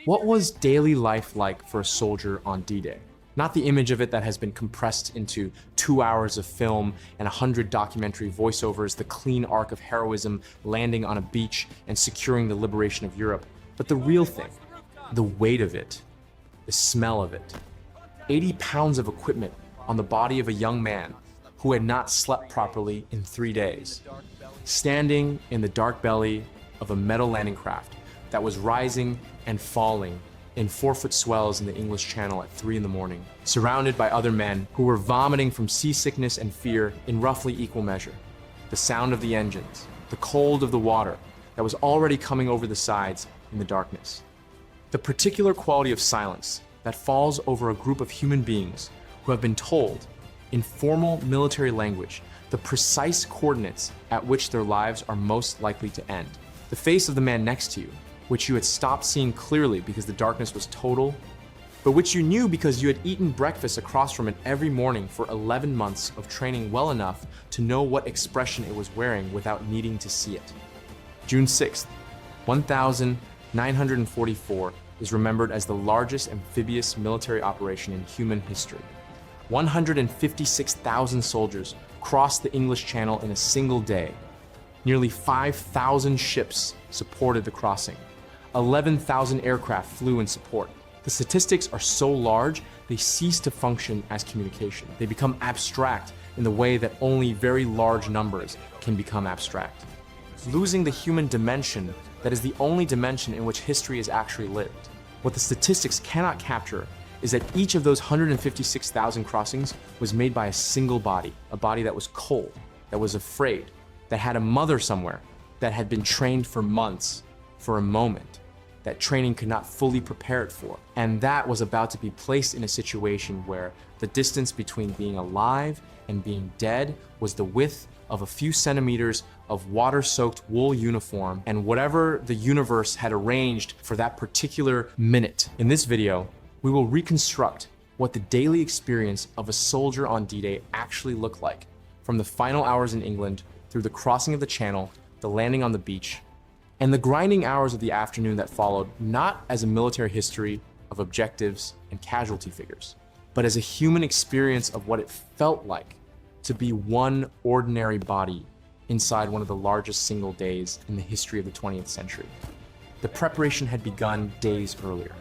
What was daily life like for a soldier on D-Day? Not the image of it that has been compressed into 2 hours of film and 100 documentary voiceovers, the clean arc of heroism landing on a beach and securing the liberation of Europe, but the real thing, the weight of it, the smell of it. 80 pounds of equipment on the body of a young man who had not slept properly in 3 days, standing in the dark belly of a metal landing craft that was rising and falling in 4-foot swells in the English Channel at 3 in the morning, surrounded by other men who were vomiting from seasickness and fear in roughly equal measure. The sound of the engines, the cold of the water that was already coming over the sides in the darkness. The particular quality of silence that falls over a group of human beings who have been told, in formal military language, the precise coordinates at which their lives are most likely to end. The face of the man next to you, which you had stopped seeing clearly because the darkness was total, but which you knew because you had eaten breakfast across from it every morning for 11 months of training well enough to know what expression it was wearing without needing to see it. June 6th, 1944 is remembered as the largest amphibious military operation in human history. 156,000 soldiers crossed the English Channel in a single day. Nearly 5,000 ships supported the crossing. 11,000 aircraft flew in support. The statistics are so large, they cease to function as communication. They become abstract in the way that only very large numbers can become abstract, losing the human dimension that is the only dimension in which history is actually lived. What the statistics cannot capture is that each of those 156,000 crossings was made by a single body, a body that was cold, that was afraid, that had a mother somewhere, that had been trained for months for a moment that training could not fully prepare it for. And that was about to be placed in a situation where the distance between being alive and being dead was the width of a few centimeters of water-soaked wool uniform and whatever the universe had arranged for that particular minute. In this video, we will reconstruct what the daily experience of a soldier on D-Day actually looked like, from the final hours in England through the crossing of the Channel, the landing on the beach, and the grinding hours of the afternoon that followed, not as a military history of objectives and casualty figures, but as a human experience of what it felt like to be one ordinary body inside one of the largest single days in the history of the 20th century. The preparation had begun days earlier.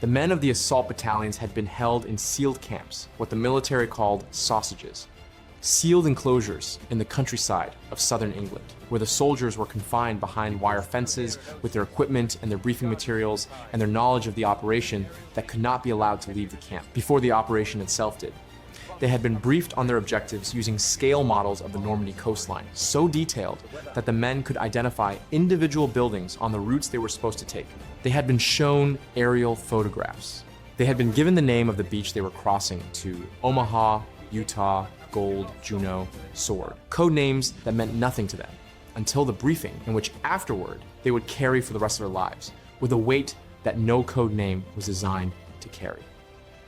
The men of the assault battalions had been held in sealed camps, what the military called sausages. Sealed enclosures in the countryside of southern England, where the soldiers were confined behind wire fences with their equipment and their briefing materials and their knowledge of the operation that could not be allowed to leave the camp before the operation itself did. They had been briefed on their objectives using scale models of the Normandy coastline, so detailed that the men could identify individual buildings on the routes they were supposed to take. They had been shown aerial photographs. They had been given the name of the beach they were crossing to Omaha, Utah, Gold, Juno, Sword. Code names that meant nothing to them until the briefing in which afterward they would carry for the rest of their lives with a weight that no code name was designed to carry.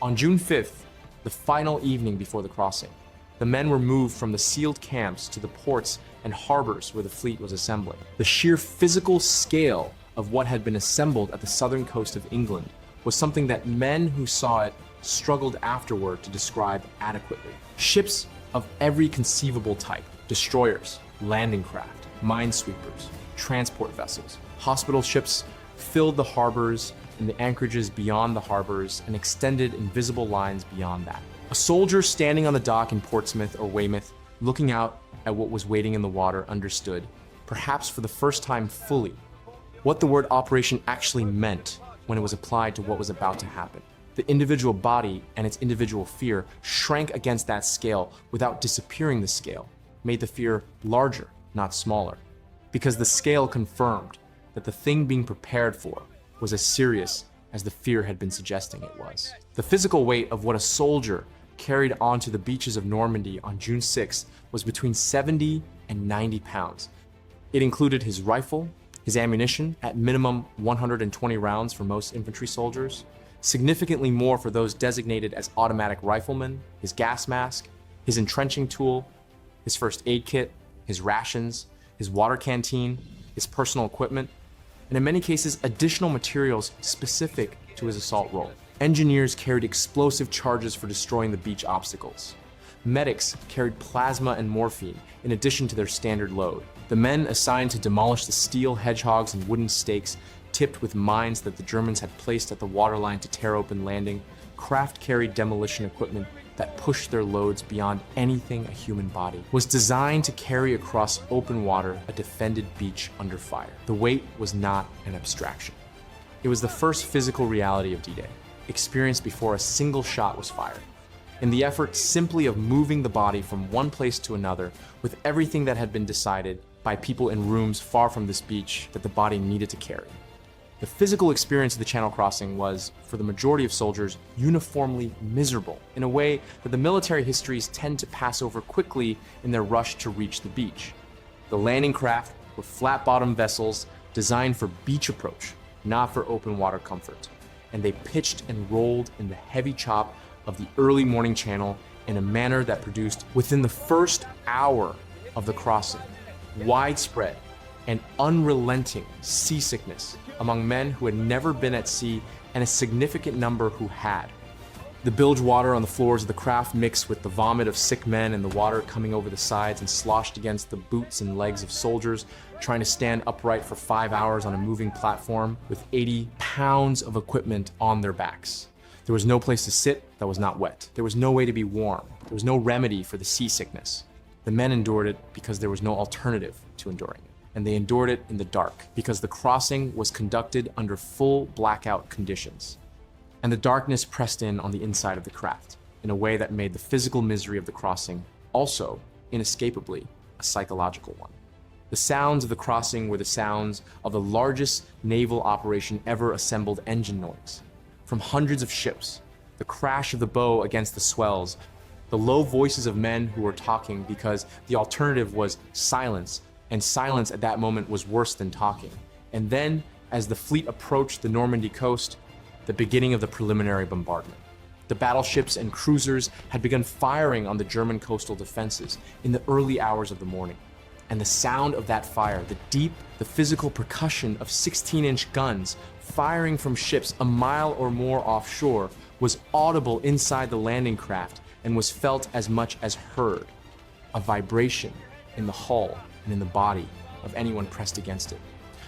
On June 5th, the final evening before the crossing, the men were moved from the sealed camps to the ports and harbors where the fleet was assembling. The sheer physical scale of what had been assembled at the southern coast of England was something that men who saw it struggled afterward to describe adequately. Ships of every conceivable type, destroyers, landing craft, minesweepers, transport vessels, hospital ships filled the harbors and the anchorages beyond the harbors and extended invisible lines beyond that. A soldier standing on the dock in Portsmouth or Weymouth, looking out at what was waiting in the water, understood, perhaps for the first time fully, what the word operation actually meant when it was applied to what was about to happen. The individual body and its individual fear shrank against that scale without disappearing the scale, made the fear larger, not smaller, because the scale confirmed that the thing being prepared for was as serious as the fear had been suggesting it was. The physical weight of what a soldier carried onto the beaches of Normandy on June 6th was between 70 and 90 pounds. It included his rifle, his ammunition, at minimum 120 rounds for most infantry soldiers, significantly more for those designated as automatic riflemen, his gas mask, his entrenching tool, his first aid kit, his rations, his water canteen, his personal equipment, and in many cases, additional materials specific to his assault role. Engineers carried explosive charges for destroying the beach obstacles. Medics carried plasma and morphine in addition to their standard load. The men assigned to demolish the steel hedgehogs and wooden stakes tipped with mines that the Germans had placed at the waterline to tear open landing, craft carried demolition equipment that pushed their loads beyond anything a human body was designed to carry across open water a defended beach under fire. The weight was not an abstraction. It was the first physical reality of D-Day, experienced before a single shot was fired. In the effort simply of moving the body from one place to another with everything that had been decided by people in rooms far from this beach that the body needed to carry. The physical experience of the Channel crossing was, for the majority of soldiers, uniformly miserable in a way that the military histories tend to pass over quickly in their rush to reach the beach. The landing craft were flat-bottomed vessels designed for beach approach, not for open water comfort, and they pitched and rolled in the heavy chop of the early morning channel in a manner that produced, within the first hour of the crossing, widespread and unrelenting seasickness among men who had never been at sea and a significant number who had. The bilge water on the floors of the craft mixed with the vomit of sick men and the water coming over the sides and sloshed against the boots and legs of soldiers trying to stand upright for 5 hours on a moving platform with 80 pounds of equipment on their backs. There was no place to sit that was not wet. There was no way to be warm. There was no remedy for the seasickness. The men endured it because there was no alternative to enduring it. And they endured it in the dark because the crossing was conducted under full blackout conditions. And the darkness pressed in on the inside of the craft in a way that made the physical misery of the crossing also, inescapably, a psychological one. The sounds of the crossing were the sounds of the largest naval operation ever assembled engine noise. From hundreds of ships, the crash of the bow against the swells, the low voices of men who were talking because the alternative was silence, and silence at that moment was worse than talking. And then, as the fleet approached the Normandy coast, the beginning of the preliminary bombardment. The battleships and cruisers had begun firing on the German coastal defenses in the early hours of the morning. And the sound of that fire, the physical percussion of 16-inch guns firing from ships a mile or more offshore was audible inside the landing craft and was felt as much as heard, a vibration in the hull and in the body of anyone pressed against it.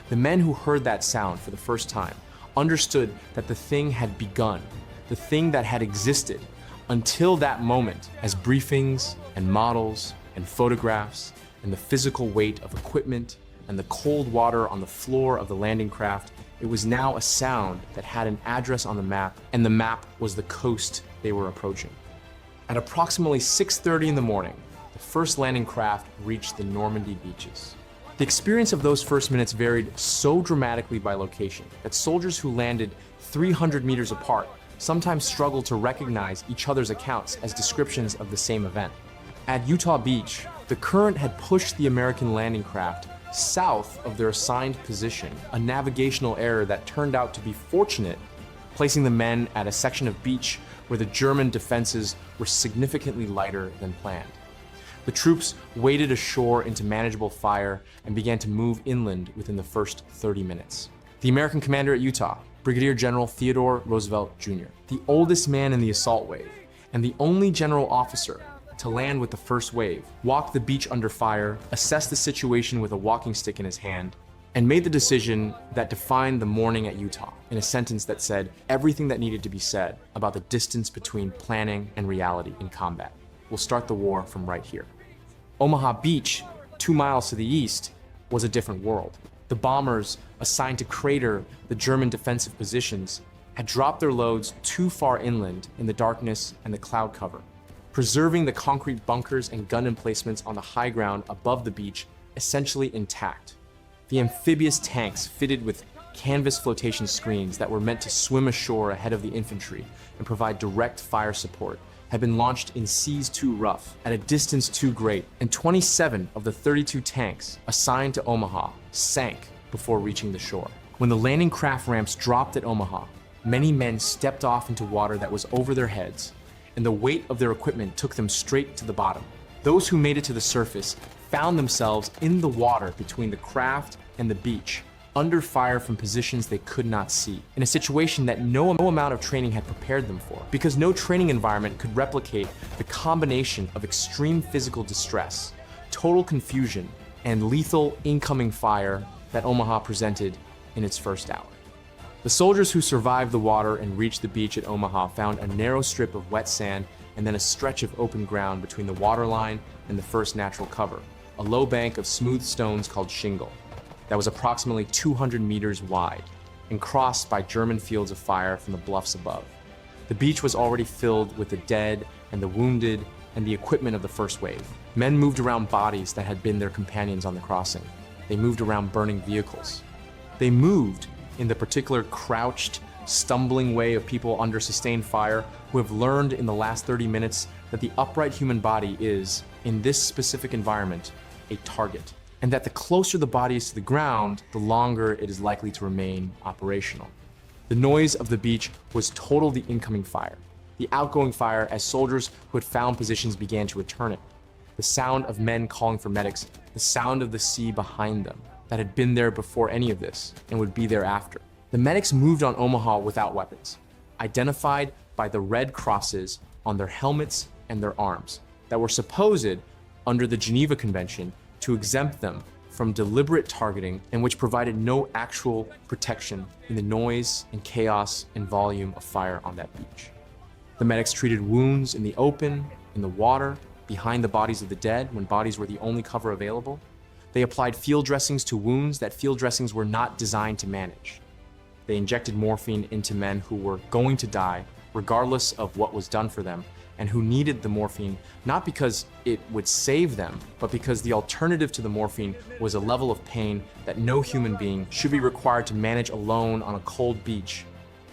The men who heard that sound for the first time understood that the thing had begun, the thing that had existed until that moment, as briefings and models and photographs and the physical weight of equipment and the cold water on the floor of the landing craft, it was now a sound that had an address on the map, and the map was the coast they were approaching. At approximately 6:30 in the morning, the first landing craft reached the Normandy beaches. The experience of those first minutes varied so dramatically by location that soldiers who landed 300 meters apart sometimes struggled to recognize each other's accounts as descriptions of the same event. At Utah Beach, the current had pushed the American landing craft south of their assigned position, a navigational error that turned out to be fortunate, placing the men at a section of beach where the German defenses were significantly lighter than planned. The troops waded ashore into manageable fire and began to move inland within the first 30 minutes. The American commander at Utah, Brigadier General Theodore Roosevelt Jr., the oldest man in the assault wave and the only general officer to land with the first wave, walked the beach under fire, assessed the situation with a walking stick in his hand, and made the decision that defined the morning at Utah in a sentence that said everything that needed to be said about the distance between planning and reality in combat. We'll start the war from right here. Omaha Beach, 2 miles to the east, was a different world. The bombers assigned to crater the German defensive positions had dropped their loads too far inland in the darkness and the cloud cover, preserving the concrete bunkers and gun emplacements on the high ground above the beach essentially intact. The amphibious tanks fitted with canvas flotation screens that were meant to swim ashore ahead of the infantry and provide direct fire support had been launched in seas too rough, at a distance too great, and 27 of the 32 tanks assigned to Omaha sank before reaching the shore. When the landing craft ramps dropped at Omaha, many men stepped off into water that was over their heads, and the weight of their equipment took them straight to the bottom. Those who made it to the surface found themselves in the water between the craft and the beach, under fire from positions they could not see, in a situation that no amount of training had prepared them for, because no training environment could replicate the combination of extreme physical distress, total confusion, and lethal incoming fire that Omaha presented in its first hour. The soldiers who survived the water and reached the beach at Omaha found a narrow strip of wet sand and then a stretch of open ground between the waterline and the first natural cover, a low bank of smooth stones called shingle that was approximately 200 meters wide and crossed by German fields of fire from the bluffs above. The beach was already filled with the dead and the wounded and the equipment of the first wave. Men moved around bodies that had been their companions on the crossing. They moved around burning vehicles. They moved in the particular crouched, stumbling way of people under sustained fire who have learned in the last 30 minutes that the upright human body is, in this specific environment, a target, and that the closer the body is to the ground, the longer it is likely to remain operational. The noise of the beach was total the incoming fire, the outgoing fire as soldiers who had found positions began to return it, the sound of men calling for medics, the sound of the sea behind them that had been there before any of this and would be there after. The medics moved on Omaha without weapons, identified by the red crosses on their helmets and their arms that were supposed, under the Geneva Convention, to exempt them from deliberate targeting and which provided no actual protection in the noise and chaos and volume of fire on that beach. The medics treated wounds in the open, in the water, behind the bodies of the dead when bodies were the only cover available. They applied field dressings to wounds that field dressings were not designed to manage. They injected morphine into men who were going to die regardless of what was done for them, and who needed the morphine not because it would save them, but because the alternative to the morphine was a level of pain that no human being should be required to manage alone on a cold beach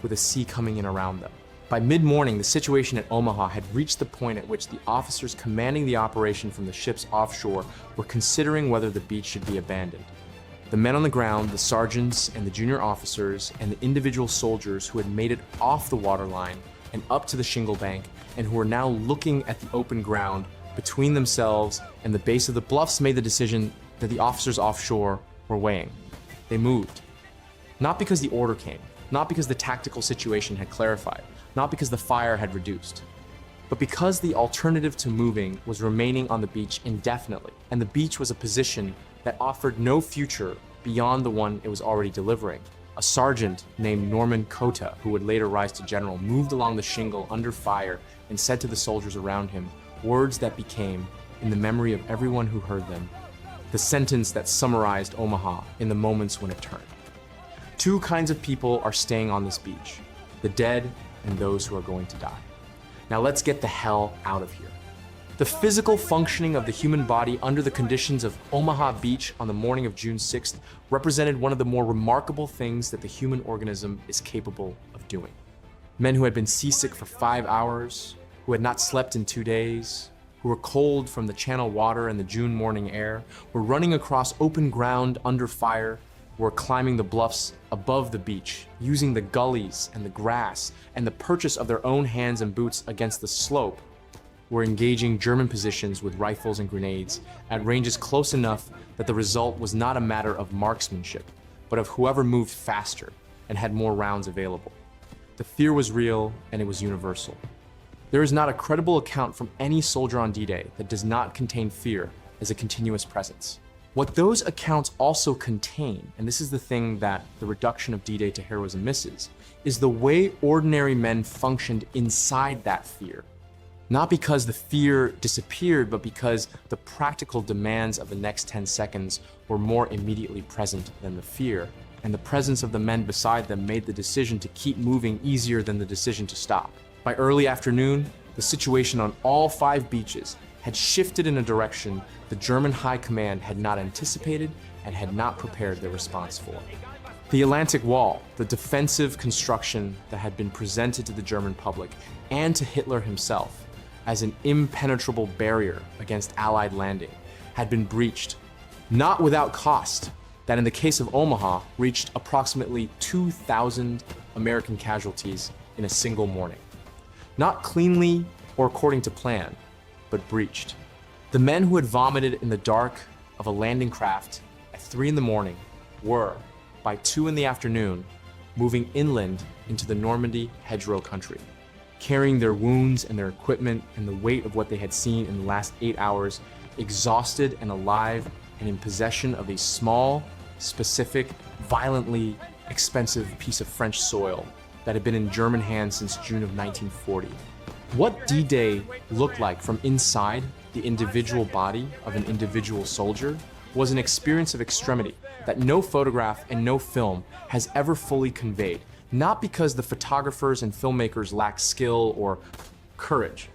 with a sea coming in around them. By mid-morning, the situation at Omaha had reached the point at which the officers commanding the operation from the ships offshore were considering whether the beach should be abandoned. The men on the ground, the sergeants and the junior officers, and the individual soldiers who had made it off the waterline and up to the shingle bank, and who were now looking at the open ground between themselves and the base of the bluffs, made the decision that the officers offshore were weighing. They moved. Not because the order came, not because the tactical situation had clarified, not because the fire had reduced, but because the alternative to moving was remaining on the beach indefinitely, and the beach was a position that offered no future beyond the one it was already delivering. A sergeant named Norman Cota, who would later rise to general, moved along the shingle under fire and said to the soldiers around him words that became, in the memory of everyone who heard them, the sentence that summarized Omaha in the moments when it turned. Two kinds of people are staying on this beach, the dead and those who are going to die. Now let's get the hell out of here. The physical functioning of the human body under the conditions of Omaha Beach on the morning of June 6th represented one of the more remarkable things that the human organism is capable of doing. Men who had been seasick for 5 hours, who had not slept in 2 days, who were cold from the channel water and the June morning air, were running across open ground under fire, were climbing the bluffs above the beach, using the gullies and the grass and the purchase of their own hands and boots against the slope, were engaging German positions with rifles and grenades at ranges close enough that the result was not a matter of marksmanship, but of whoever moved faster and had more rounds available. The fear was real and it was universal. There is not a credible account from any soldier on D-Day that does not contain fear as a continuous presence. What those accounts also contain, and this is the thing that the reduction of D-Day to heroism misses, is the way ordinary men functioned inside that fear. Not because the fear disappeared, but because the practical demands of the next 10 seconds were more immediately present than the fear, and the presence of the men beside them made the decision to keep moving easier than the decision to stop. By early afternoon, the situation on all 5 beaches had shifted in a direction the German High Command had not anticipated and had not prepared their response for. The Atlantic Wall, the defensive construction that had been presented to the German public and to Hitler himself as an impenetrable barrier against Allied landing, had been breached, not without cost, that in the case of Omaha reached approximately 2,000 American casualties in a single morning. Not cleanly or according to plan, but breached. The men who had vomited in the dark of a landing craft at 3 in the morning were, by 2 in the afternoon, moving inland into the Normandy hedgerow country, carrying their wounds and their equipment and the weight of what they had seen in the last 8 hours, exhausted and alive and in possession of a small, specific, violently expensive piece of French soil that had been in German hands since June of 1940. What D-Day looked like from inside the individual body of an individual soldier was an experience of extremity that no photograph and no film has ever fully conveyed, not because the photographers and filmmakers lack skill or courage,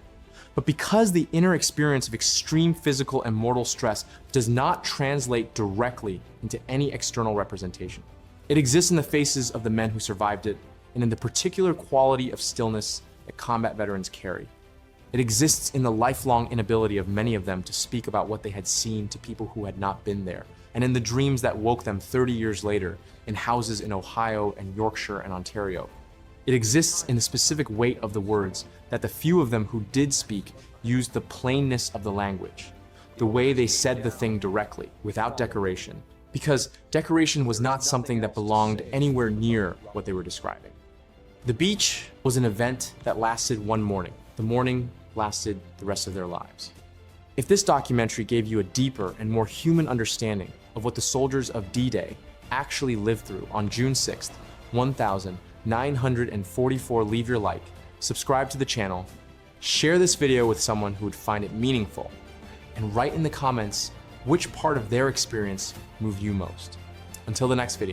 but because the inner experience of extreme physical and mortal stress does not translate directly into any external representation. It exists in the faces of the men who survived it and in the particular quality of stillness that combat veterans carry. It exists in the lifelong inability of many of them to speak about what they had seen to people who had not been there, and in the dreams that woke them 30 years later in houses in Ohio and Yorkshire and Ontario. It exists in the specific weight of the words that the few of them who did speak used the plainness of the language, the way they said the thing directly, without decoration, because decoration was not something that belonged anywhere near what they were describing. The beach was an event that lasted one morning. The morning lasted the rest of their lives. If this documentary gave you a deeper and more human understanding of what the soldiers of D-Day actually lived through on June 6th, 1944, leave your like, subscribe to the channel, share this video with someone who would find it meaningful, and write in the comments which part of their experience moved you most. Until the next video.